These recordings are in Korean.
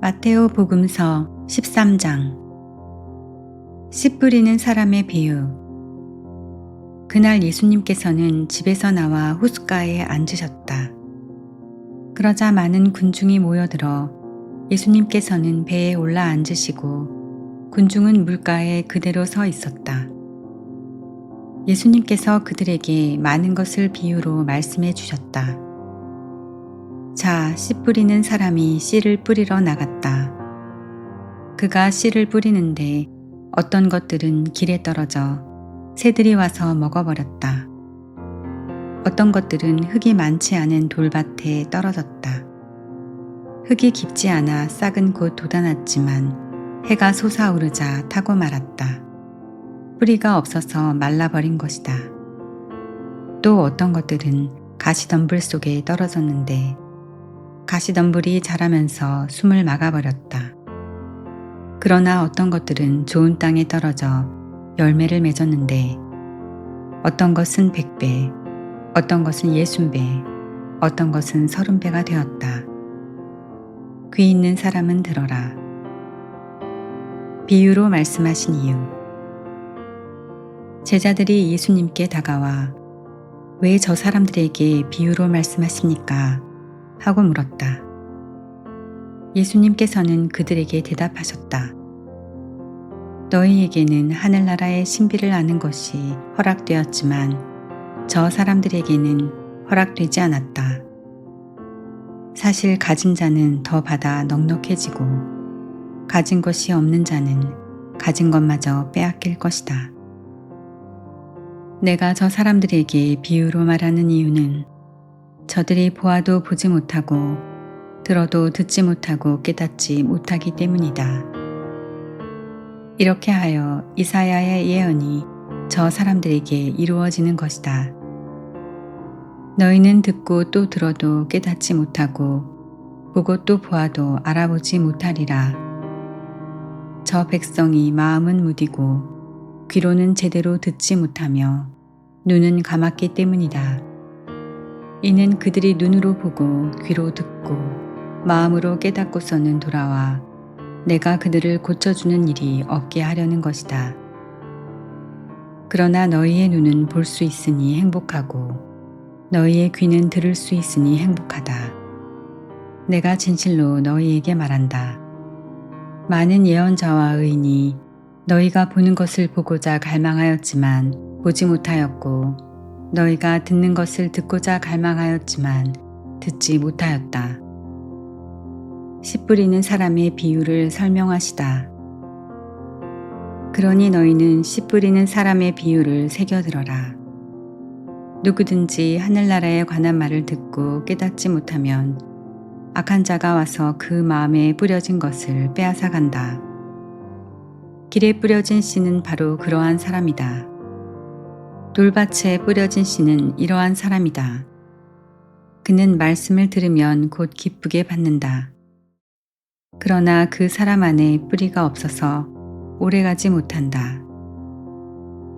마테오 복음서 13장. 씨 뿌리는 사람의 비유. 그날 예수님께서는 집에서 나와 호숫가에 앉으셨다. 그러자 많은 군중이 모여들어 예수님께서는 배에 올라 앉으시고 군중은 물가에 그대로 서 있었다. 예수님께서 그들에게 많은 것을 비유로 말씀해 주셨다. 자, 씨 뿌리는 사람이 씨를 뿌리러 나갔다. 그가 씨를 뿌리는데 어떤 것들은 길에 떨어져 새들이 와서 먹어버렸다. 어떤 것들은 흙이 많지 않은 돌밭에 떨어졌다. 흙이 깊지 않아 싹은 곧 돋아났지만 해가 솟아오르자 타고 말았다. 뿌리가 없어서 말라버린 것이다. 또 어떤 것들은 가시덤불 속에 떨어졌는데 가시덤불이 자라면서 숨을 막아버렸다. 그러나 어떤 것들은 좋은 땅에 떨어져 열매를 맺었는데 어떤 것은 100배, 어떤 것은 60배, 어떤 것은 30배가 되었다. 귀 있는 사람은 들어라. 비유로 말씀하신 이유. 제자들이 예수님께 다가와 왜 저 사람들에게 비유로 말씀하십니까? 하고 물었다. 예수님께서는 그들에게 대답하셨다. 너희에게는 하늘나라의 신비를 아는 것이 허락되었지만 저 사람들에게는 허락되지 않았다. 사실 가진 자는 더 받아 넉넉해지고 가진 것이 없는 자는 가진 것마저 빼앗길 것이다. 내가 저 사람들에게 비유로 말하는 이유는 저들이 보아도 보지 못하고 들어도 듣지 못하고 깨닫지 못하기 때문이다. 이렇게 하여 이사야의 예언이 저 사람들에게 이루어지는 것이다. 너희는 듣고 또 들어도 깨닫지 못하고 보고 또 보아도 알아보지 못하리라. 저 백성이 마음은 무디고 귀로는 제대로 듣지 못하며 눈은 감았기 때문이다. 이는 그들이 눈으로 보고 귀로 듣고 마음으로 깨닫고서는 돌아와 내가 그들을 고쳐주는 일이 없게 하려는 것이다. 그러나 너희의 눈은 볼 수 있으니 행복하고 너희의 귀는 들을 수 있으니 행복하다. 내가 진실로 너희에게 말한다. 많은 예언자와 의인이 너희가 보는 것을 보고자 갈망하였지만 보지 못하였고 너희가 듣는 것을 듣고자 갈망하였지만 듣지 못하였다. 씨 뿌리는 사람의 비유를 설명하시다. 그러니 너희는 씨 뿌리는 사람의 비유를 새겨들어라. 누구든지 하늘나라에 관한 말을 듣고 깨닫지 못하면 악한 자가 와서 그 마음에 뿌려진 것을 빼앗아 간다. 길에 뿌려진 씨는 바로 그러한 사람이다. 돌밭에 뿌려진 씨는 이러한 사람이다. 그는 말씀을 들으면 곧 기쁘게 받는다. 그러나 그 사람 안에 뿌리가 없어서 오래가지 못한다.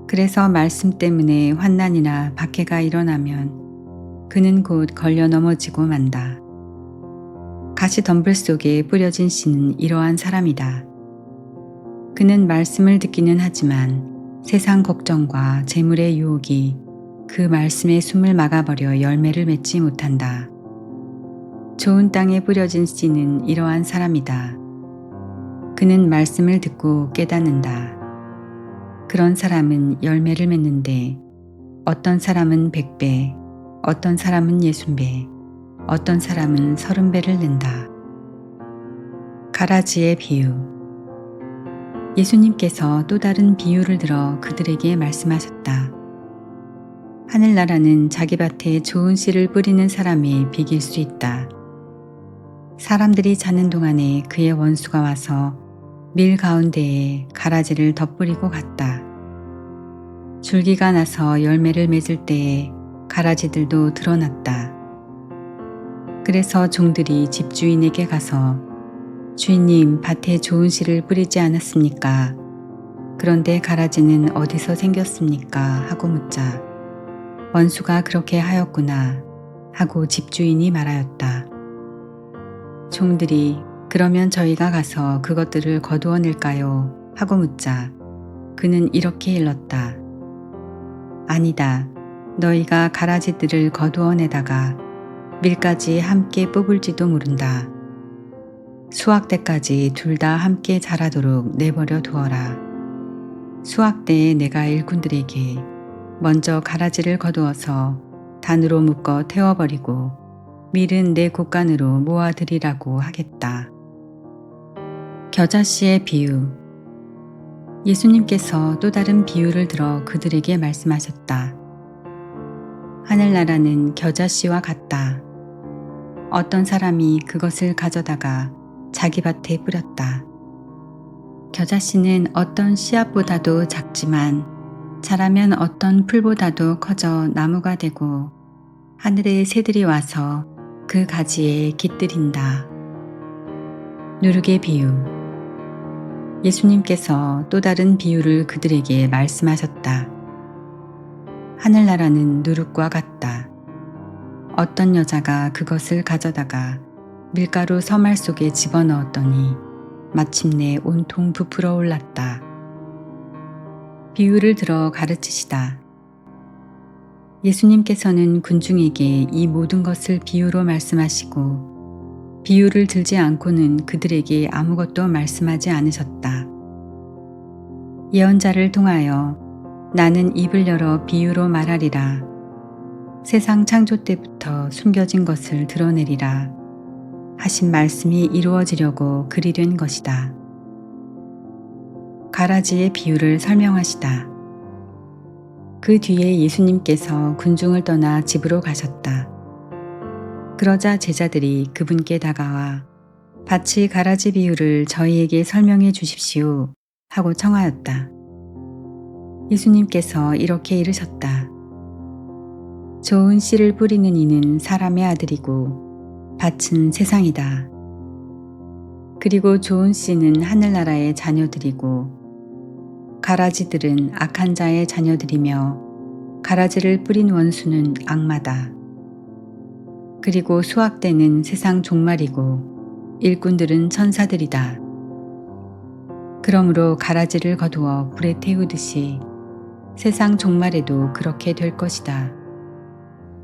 그래서 말씀 때문에 환난이나 박해가 일어나면 그는 곧 걸려 넘어지고 만다. 가시덤불 속에 뿌려진 씨는 이러한 사람이다. 그는 말씀을 듣기는 하지만 세상 걱정과 재물의 유혹이 그 말씀의 숨을 막아버려 열매를 맺지 못한다. 좋은 땅에 뿌려진 씨는 이러한 사람이다. 그는 말씀을 듣고 깨닫는다. 그런 사람은 열매를 맺는데 어떤 사람은 100배, 어떤 사람은 60배, 어떤 사람은 30배를 낸다. 가라지의 비유. 예수님께서 또 다른 비유를 들어 그들에게 말씀하셨다. 하늘나라는 자기 밭에 좋은 씨를 뿌리는 사람이 비길 수 있다. 사람들이 자는 동안에 그의 원수가 와서 밀 가운데에 가라지를 덧뿌리고 갔다. 줄기가 나서 열매를 맺을 때에 가라지들도 드러났다. 그래서 종들이 집주인에게 가서 주인님, 밭에 좋은 씨를 뿌리지 않았습니까? 그런데 가라지는 어디서 생겼습니까? 하고 묻자 원수가 그렇게 하였구나 하고 집주인이 말하였다. 종들이 그러면 저희가 가서 그것들을 거두어낼까요? 하고 묻자 그는 이렇게 일렀다. 아니다. 너희가 가라지들을 거두어내다가 밀까지 함께 뽑을지도 모른다. 수확 때까지 둘 다 함께 자라도록 내버려 두어라. 수확 때에 내가 일꾼들에게 먼저 가라지를 거두어서 단으로 묶어 태워버리고 밀은 내 곳간으로 모아들이라고 하겠다. 겨자씨의 비유. 예수님께서 또 다른 비유를 들어 그들에게 말씀하셨다. 하늘나라는 겨자씨와 같다. 어떤 사람이 그것을 가져다가 자기 밭에 뿌렸다. 겨자씨는 어떤 씨앗보다도 작지만 자라면 어떤 풀보다도 커져 나무가 되고 하늘의 새들이 와서 그 가지에 깃들인다. 누룩의 비유. 예수님께서 또 다른 비유를 그들에게 말씀하셨다. 하늘나라는 누룩과 같다. 어떤 여자가 그것을 가져다가 밀가루 서말 속에 집어넣었더니 마침내 온통 부풀어 올랐다. 비유를 들어 가르치시다. 예수님께서는 군중에게 이 모든 것을 비유로 말씀하시고 비유를 들지 않고는 그들에게 아무것도 말씀하지 않으셨다. 예언자를 통하여 나는 입을 열어 비유로 말하리라. 세상 창조 때부터 숨겨진 것을 드러내리라 하신 말씀이 이루어지려고 그리 된 것이다. 가라지의 비유를 설명하시다. 그 뒤에 예수님께서 군중을 떠나 집으로 가셨다. 그러자 제자들이 그분께 다가와 밭의 가라지 비유를 저희에게 설명해 주십시오 하고 청하였다. 예수님께서 이렇게 이르셨다. 좋은 씨를 뿌리는 이는 사람의 아들이고 밭은 세상이다. 그리고 좋은 씨는 하늘나라의 자녀들이고 가라지들은 악한 자의 자녀들이며 가라지를 뿌린 원수는 악마다. 그리고 수확 때는 세상 종말이고 일꾼들은 천사들이다. 그러므로 가라지를 거두어 불에 태우듯이 세상 종말에도 그렇게 될 것이다.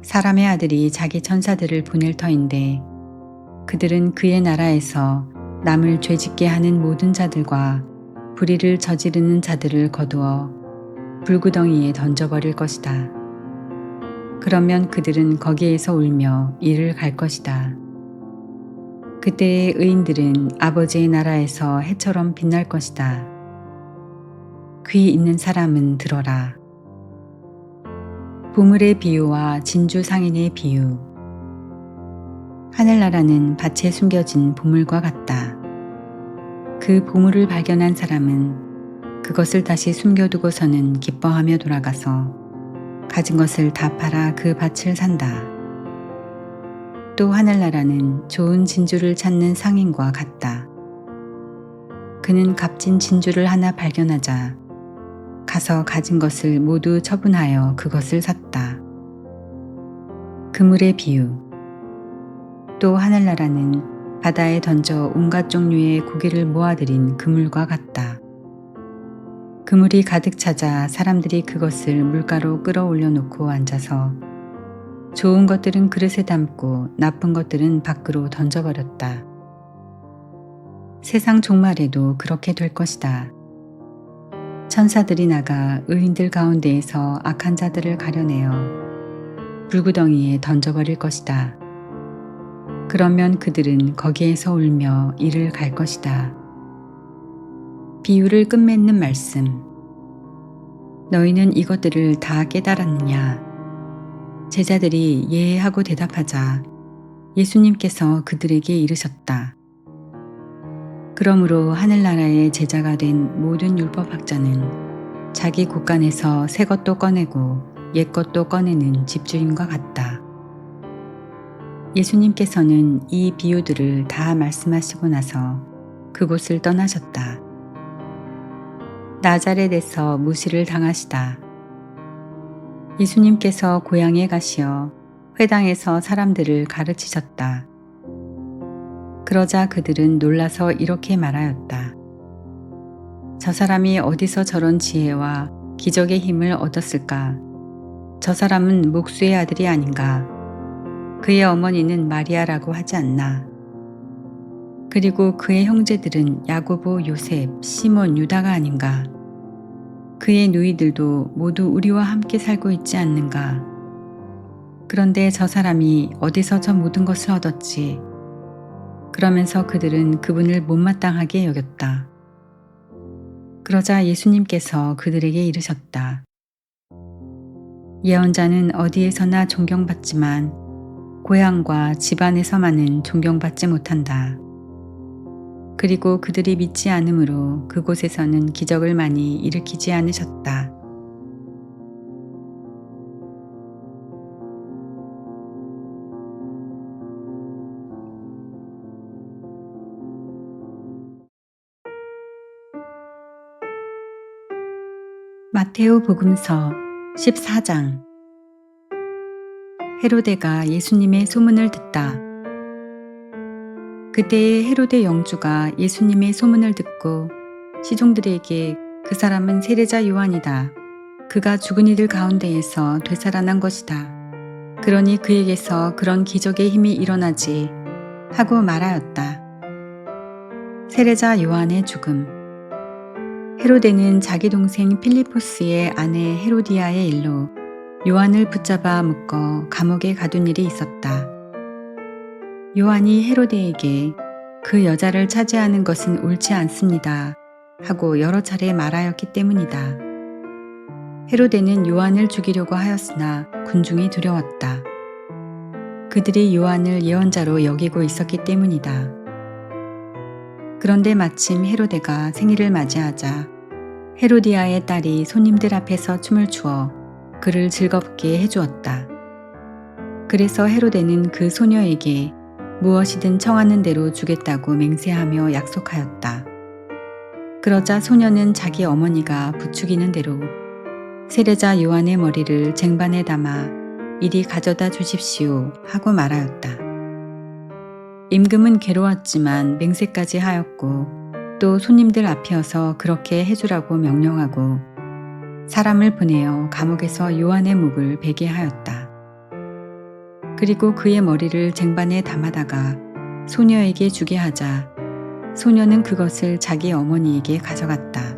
사람의 아들이 자기 천사들을 보낼 터인데 그들은 그의 나라에서 남을 죄짓게 하는 모든 자들과 불의를 저지르는 자들을 거두어 불구덩이에 던져버릴 것이다. 그러면 그들은 거기에서 울며 이를 갈 것이다. 그때의 의인들은 아버지의 나라에서 해처럼 빛날 것이다. 귀 있는 사람은 들어라. 보물의 비유와 진주 상인의 비유. 하늘나라는 밭에 숨겨진 보물과 같다. 그 보물을 발견한 사람은 그것을 다시 숨겨두고서는 기뻐하며 돌아가서 가진 것을 다 팔아 그 밭을 산다. 또 하늘나라는 좋은 진주를 찾는 상인과 같다. 그는 값진 진주를 하나 발견하자 가서 가진 것을 모두 처분하여 그것을 샀다. 그물의 비유. 또 하늘나라는 바다에 던져 온갖 종류의 고기를 모아들인 그물과 같다. 그물이 가득 차자 사람들이 그것을 물가로 끌어올려 놓고 앉아서 좋은 것들은 그릇에 담고 나쁜 것들은 밖으로 던져버렸다. 세상 종말에도 그렇게 될 것이다. 천사들이 나가 의인들 가운데에서 악한 자들을 가려내어 불구덩이에 던져버릴 것이다. 그러면 그들은 거기에서 울며 이를 갈 것이다. 비유를 끝맺는 말씀. 너희는 이것들을 다 깨달았느냐? 제자들이 예 하고 대답하자 예수님께서 그들에게 이르셨다. 그러므로 하늘나라의 제자가 된 모든 율법학자는 자기 곳간에서 새 것도 꺼내고 옛 것도 꺼내는 집주인과 같다. 예수님께서는 이 비유들을 다 말씀하시고 나서 그곳을 떠나셨다. 나자렛에서 무시를 당하시다. 예수님께서 고향에 가시어 회당에서 사람들을 가르치셨다. 그러자 그들은 놀라서 이렇게 말하였다. 저 사람이 어디서 저런 지혜와 기적의 힘을 얻었을까? 저 사람은 목수의 아들이 아닌가? 그의 어머니는 마리아라고 하지 않나? 그리고 그의 형제들은 야고보, 요셉, 시몬, 유다가 아닌가? 그의 누이들도 모두 우리와 함께 살고 있지 않는가? 그런데 저 사람이 어디서 저 모든 것을 얻었지? 그러면서 그들은 그분을 못마땅하게 여겼다. 그러자 예수님께서 그들에게 이르셨다. 예언자는 어디에서나 존경받지만 고향과 집안에서만은 존경받지 못한다. 그리고 그들이 믿지 않으므로 그곳에서는 기적을 많이 일으키지 않으셨다. 마테오 복음서 14장. 헤로데가 예수님의 소문을 듣다. 그때에 헤로데 영주가 예수님의 소문을 듣고 시종들에게 그 사람은 세례자 요한이다. 그가 죽은 이들 가운데에서 되살아난 것이다. 그러니 그에게서 그런 기적의 힘이 일어나지 하고 말하였다. 세례자 요한의 죽음. 헤로데는 자기 동생 필리포스의 아내 헤로디아의 일로 요한을 붙잡아 묶어 감옥에 가둔 일이 있었다. 요한이 헤로데에게 그 여자를 차지하는 것은 옳지 않습니다 하고 여러 차례 말하였기 때문이다. 헤로데는 요한을 죽이려고 하였으나 군중이 두려웠다. 그들이 요한을 예언자로 여기고 있었기 때문이다. 그런데 마침 헤로데가 생일을 맞이하자 헤로디아의 딸이 손님들 앞에서 춤을 추어 그를 즐겁게 해주었다. 그래서 헤로데는 그 소녀에게 무엇이든 청하는 대로 주겠다고 맹세하며 약속하였다. 그러자 소녀는 자기 어머니가 부추기는 대로 세례자 요한의 머리를 쟁반에 담아 이리 가져다 주십시오 하고 말하였다. 임금은 괴로웠지만 맹세까지 하였고 또 손님들 앞이어서 그렇게 해주라고 명령하고 사람을 보내어 감옥에서 요한의 목을 베게 하였다. 그리고 그의 머리를 쟁반에 담아다가 소녀에게 주게 하자 소녀는 그것을 자기 어머니에게 가져갔다.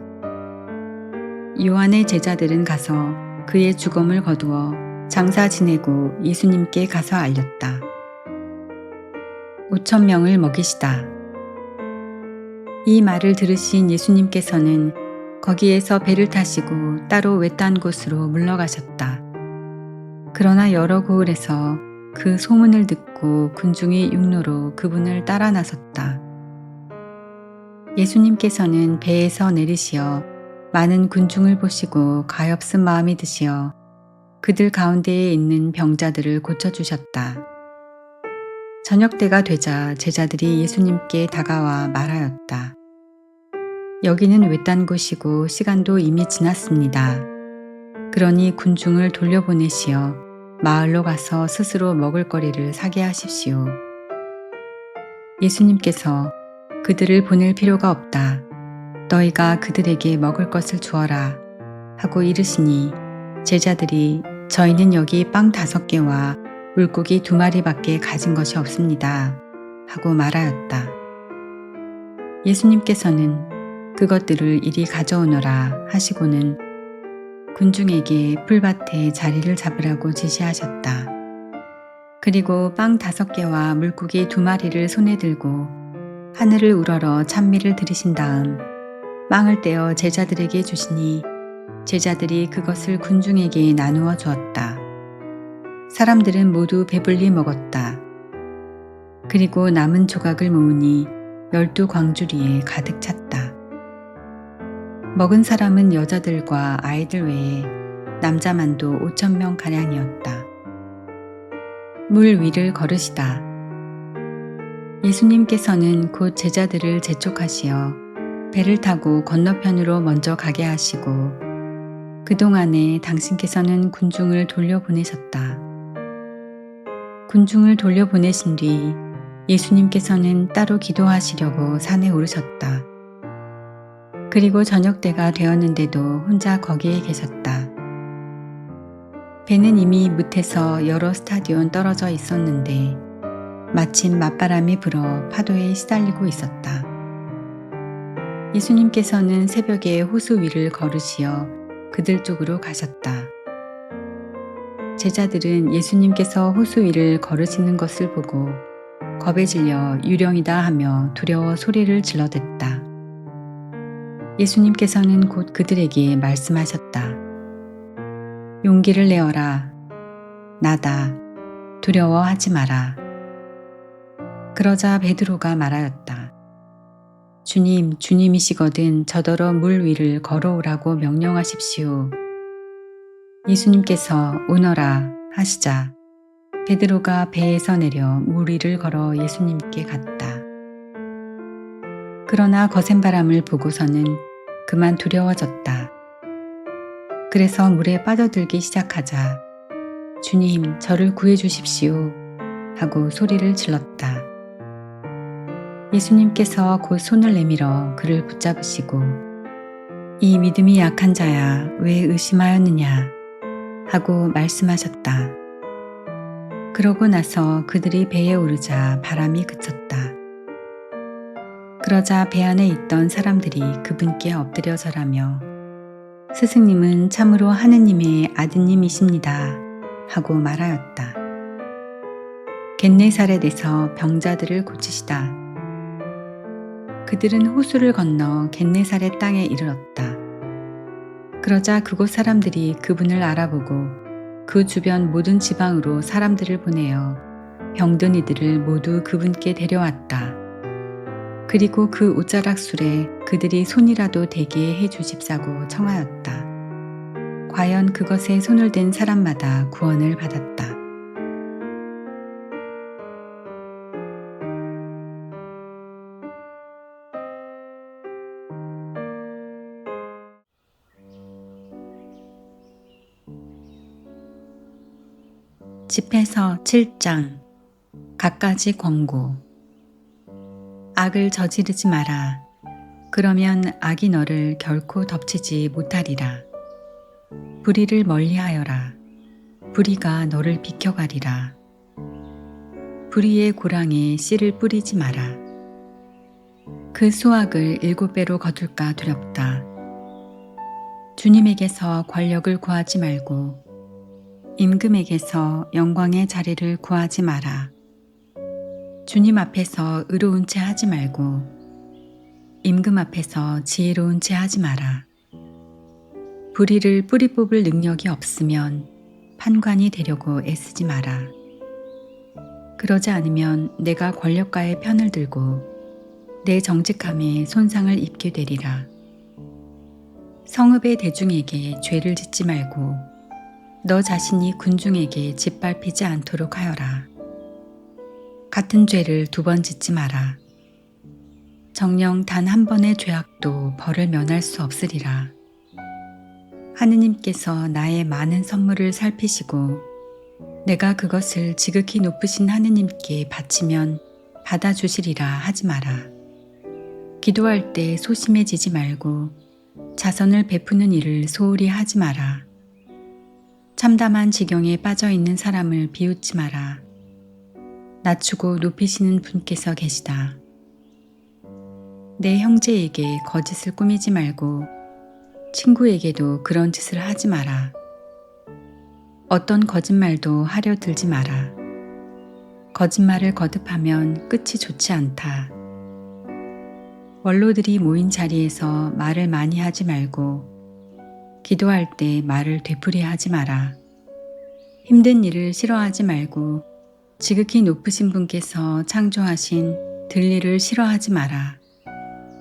요한의 제자들은 가서 그의 죽음을 거두어 장사 지내고 예수님께 가서 알렸다. 5,000명을 먹이시다. 이 말을 들으신 예수님께서는 거기에서 배를 타시고 따로 외딴 곳으로 물러가셨다. 그러나 여러 고을에서 그 소문을 듣고 군중이 육로로 그분을 따라 나섰다. 예수님께서는 배에서 내리시어 많은 군중을 보시고 가엾은 마음이 드시어 그들 가운데에 있는 병자들을 고쳐주셨다. 저녁 때가 되자 제자들이 예수님께 다가와 말하였다. 여기는 외딴 곳이고 시간도 이미 지났습니다. 그러니 군중을 돌려보내시어 마을로 가서 스스로 먹을거리를 사게 하십시오. 예수님께서 그들을 보낼 필요가 없다. 너희가 그들에게 먹을 것을 주어라 하고 이르시니 제자들이 저희는 여기 빵 5개와 물고기 2마리밖에 가진 것이 없습니다 하고 말하였다. 예수님께서는 그것들을 이리 가져오너라 하시고는 군중에게 풀밭에 자리를 잡으라고 지시하셨다. 그리고 빵 5개와 물고기 2마리를 손에 들고 하늘을 우러러 찬미를 들이신 다음 빵을 떼어 제자들에게 주시니 제자들이 그것을 군중에게 나누어 주었다. 사람들은 모두 배불리 먹었다. 그리고 남은 조각을 모으니 12광주리에 가득 찼다. 먹은 사람은 여자들과 아이들 외에 남자만도 5,000명가량이었다. 물 위를 걸으시다. 예수님께서는 곧 제자들을 재촉하시어 배를 타고 건너편으로 먼저 가게 하시고 그동안에 당신께서는 군중을 돌려보내셨다. 군중을 돌려보내신 뒤 예수님께서는 따로 기도하시려고 산에 오르셨다. 그리고 저녁 때가 되었는데도 혼자 거기에 계셨다. 배는 이미 뭇에서 여러 스타디온 떨어져 있었는데 마침 맞바람이 불어 파도에 시달리고 있었다. 예수님께서는 새벽에 호수 위를 걸으시어 그들 쪽으로 가셨다. 제자들은 예수님께서 호수 위를 걸으시는 것을 보고 겁에 질려 유령이다 하며 두려워 소리를 질러댔다. 예수님께서는 곧 그들에게 말씀하셨다. 용기를 내어라. 나다. 두려워하지 마라. 그러자 베드로가 말하였다. 주님, 주님이시거든 저더러 물 위를 걸어오라고 명령하십시오. 예수님께서 오너라 하시자 베드로가 배에서 내려 물 위를 걸어 예수님께 갔다. 그러나 거센 바람을 보고서는 그만 두려워졌다. 그래서 물에 빠져들기 시작하자 주님, 저를 구해 주십시오 하고 소리를 질렀다. 예수님께서 곧 손을 내밀어 그를 붙잡으시고 이 믿음이 약한 자야 왜 의심하였느냐 하고 말씀하셨다. 그러고 나서 그들이 배에 오르자 바람이 그쳤다. 그러자 배 안에 있던 사람들이 그분께 엎드려 절하며 스승님은 참으로 하느님의 아드님이십니다 하고 말하였다. 겟네사렛에서 병자들을 고치시다. 그들은 호수를 건너 겟네사렛 땅에 이르렀다. 그러자 그곳 사람들이 그분을 알아보고 그 주변 모든 지방으로 사람들을 보내어 병든 이들을 모두 그분께 데려왔다. 그리고 그 옷자락술에 그들이 손이라도 대게 해 주십사고 청하였다. 과연 그것에 손을 댄 사람마다 구원을 받았다. 집회서 7장 갖가지 권고. 악을 저지르지 마라. 그러면 악이 너를 결코 덮치지 못하리라. 불의를 멀리하여라. 불의가 너를 비켜가리라. 불의의 고랑에 씨를 뿌리지 마라. 그 수확을 7배로 거둘까 두렵다. 주님에게서 권력을 구하지 말고 임금에게서 영광의 자리를 구하지 마라. 주님 앞에서 의로운 채 하지 말고 임금 앞에서 지혜로운 채 하지 마라. 불의를 뿌리 뽑을 능력이 없으면 판관이 되려고 애쓰지 마라. 그러지 않으면 내가 권력가의 편을 들고 내 정직함에 손상을 입게 되리라. 성읍의 대중에게 죄를 짓지 말고 너 자신이 군중에게 짓밟히지 않도록 하여라. 같은 죄를 2번 짓지 마라. 정녕 단 한 번의 죄악도 벌을 면할 수 없으리라. 하느님께서 나의 많은 선물을 살피시고 내가 그것을 지극히 높으신 하느님께 바치면 받아주시리라 하지 마라. 기도할 때 소심해지지 말고 자선을 베푸는 일을 소홀히 하지 마라. 참담한 지경에 빠져 있는 사람을 비웃지 마라. 낮추고 높이시는 분께서 계시다. 내 형제에게 거짓을 꾸미지 말고 친구에게도 그런 짓을 하지 마라. 어떤 거짓말도 하려 들지 마라. 거짓말을 거듭하면 끝이 좋지 않다. 원로들이 모인 자리에서 말을 많이 하지 말고 기도할 때 말을 되풀이하지 마라. 힘든 일을 싫어하지 말고 지극히 높으신 분께서 창조하신 들일을 싫어하지 마라.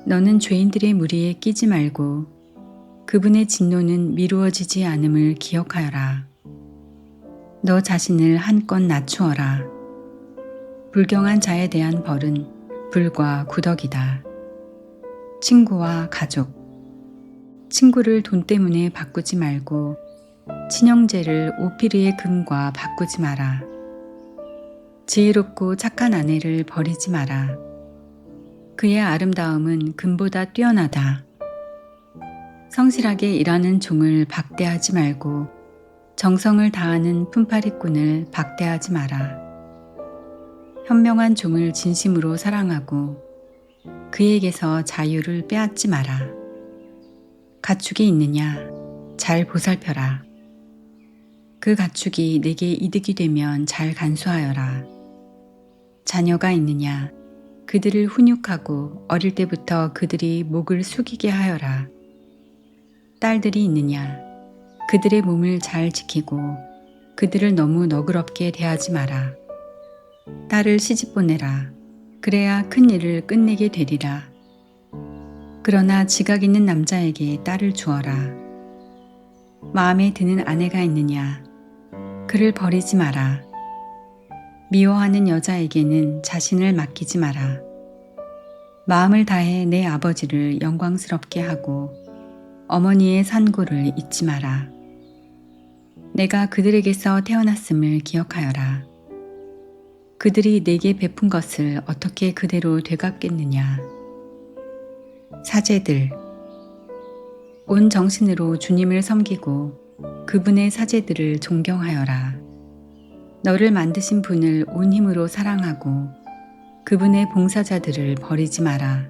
너는 죄인들의 무리에 끼지 말고 그분의 진노는 미루어지지 않음을 기억하여라. 너 자신을 한껏 낮추어라. 불경한 자에 대한 벌은 불과 구덕이다. 친구와 가족. 친구를 돈 때문에 바꾸지 말고 친형제를 오피르의 금과 바꾸지 마라. 지혜롭고 착한 아내를 버리지 마라. 그의 아름다움은 금보다 뛰어나다. 성실하게 일하는 종을 박대하지 말고 정성을 다하는 품팔이꾼을 박대하지 마라. 현명한 종을 진심으로 사랑하고 그에게서 자유를 빼앗지 마라. 가축이 있느냐? 잘 보살펴라. 그 가축이 내게 이득이 되면 잘 간수하여라. 자녀가 있느냐? 그들을 훈육하고 어릴 때부터 그들이 목을 숙이게 하여라. 딸들이 있느냐? 그들의 몸을 잘 지키고 그들을 너무 너그럽게 대하지 마라. 딸을 시집 보내라. 그래야 큰 일을 끝내게 되리라. 그러나 지각 있는 남자에게 딸을 주어라. 마음에 드는 아내가 있느냐? 그를 버리지 마라. 미워하는 여자에게는 자신을 맡기지 마라. 마음을 다해 내 아버지를 영광스럽게 하고 어머니의 산고를 잊지 마라. 내가 그들에게서 태어났음을 기억하여라. 그들이 내게 베푼 것을 어떻게 그대로 되갚겠느냐. 사제들, 온 정신으로 주님을 섬기고 그분의 사제들을 존경하여라. 너를 만드신 분을 온 힘으로 사랑하고 그분의 봉사자들을 버리지 마라.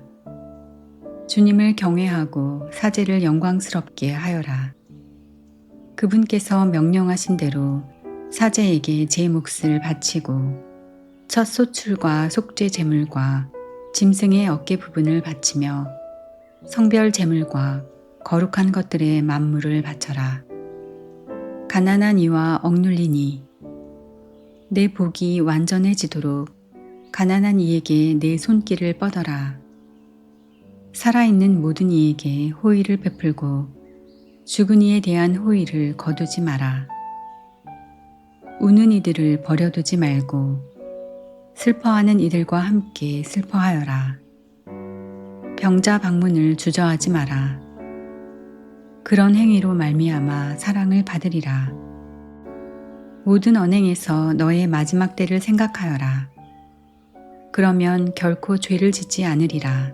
주님을 경외하고 사제를 영광스럽게 하여라. 그분께서 명령하신 대로 사제에게 제 몫을 바치고 첫 소출과 속죄 제물과 짐승의 어깨 부분을 바치며 성별 제물과 거룩한 것들의 만물을 바쳐라. 가난한 이와 억눌린 이, 내 복이 완전해지도록 가난한 이에게 내 손길을 뻗어라. 살아있는 모든 이에게 호의를 베풀고 죽은 이에 대한 호의를 거두지 마라. 우는 이들을 버려두지 말고 슬퍼하는 이들과 함께 슬퍼하여라. 병자 방문을 주저하지 마라. 그런 행위로 말미암아 사랑을 받으리라. 모든 언행에서 너의 마지막 때를 생각하여라. 그러면 결코 죄를 짓지 않으리라.